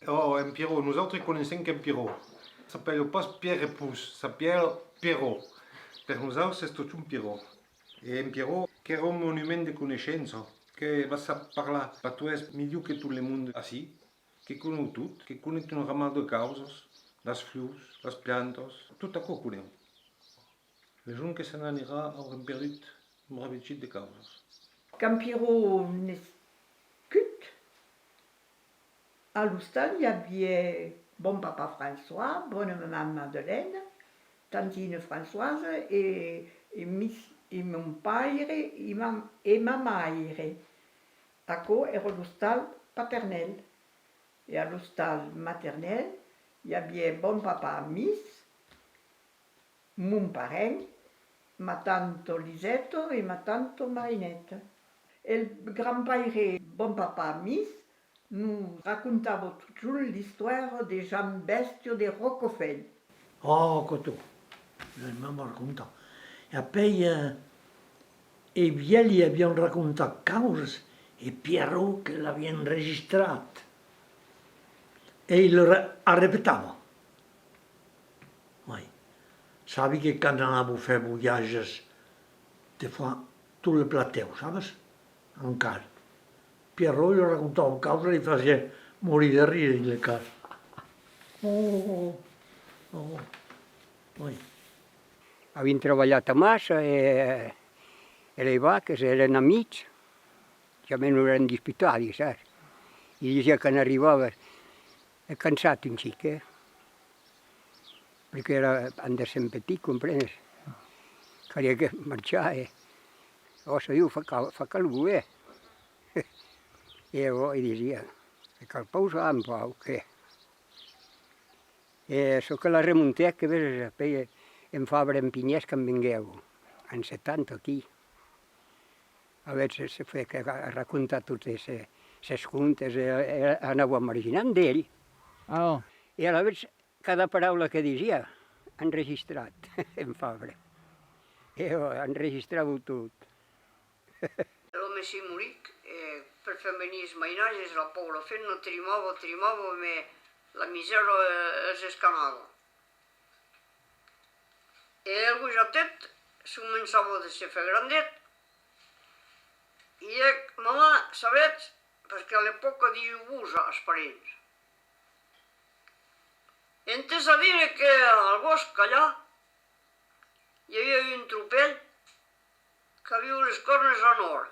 Oh, en Pierrot, nosaltres coneixem que en Pierrot. S'appelle pas Pierre Pouce, s'appelle Pierrot. Per nosaltres és tot un Pierrot. I en Pierrot, que era un monument de coneixença, que va parlar patuès millor que tot el món així, que coneu tot, que coneix un ramal de causes, les flors, les plantes, tot això ho coneu. Les gens que se n'anirà hauran perdut un ravitxit de causes. Campiro Nescut, à l'hostal, il y avait bon papa François, bonne maman Madeleine, tantine Françoise et mon père et ma mère. Acco era l'hostal paternel. Et à l'hostal maternel, il y avait bon papa Miss, mon parrain, ma tante Lisetto et ma tante Marinette. Et le grand-père, bon papa Miss, nous racontava toujours l'histoire des gens bestiaux de Roquefort. Oh, cotó, m'han raccontat. E poi i vieilli abbiano raccontato cause e Pierrot che l'avevano registrato. E lo ripetava. Sabi che quando andavo a fare viaggi, te fa tutto il plateo, sabes? Encara. Pierrot lo raccontava cause e li faceva morire da ridere in le case. Havien treballat a massa e le vaques eren amics, ja almeno eren disputati, saps? I diceva que n'arribava cansat un xic, perquè han de ser petit, comprenes? Que havia que marxar, se diu, fa calor, I llavors diceva, que el posa en pau, què? Això que la remunté, que ves, en Fabra en Pinyès que em vingueu, en 70 aquí. A veure, se feia que raccontar totes les juntes, anava marginant d'ell. I a la vegada, cada paraula que dicia, enregistrat, en Fabra. Enregistrava tot. L'home si moric, per feminis mainatges, la pobla fent no trimava, ma la misèria els escanava. I el gojatet començava a ser fer grandet. I dic, mamà, sabets? Perquè a l'època diu busa als parents. Entes a dir que al bosc allà hi havia un tropell que viu les cornes a nord.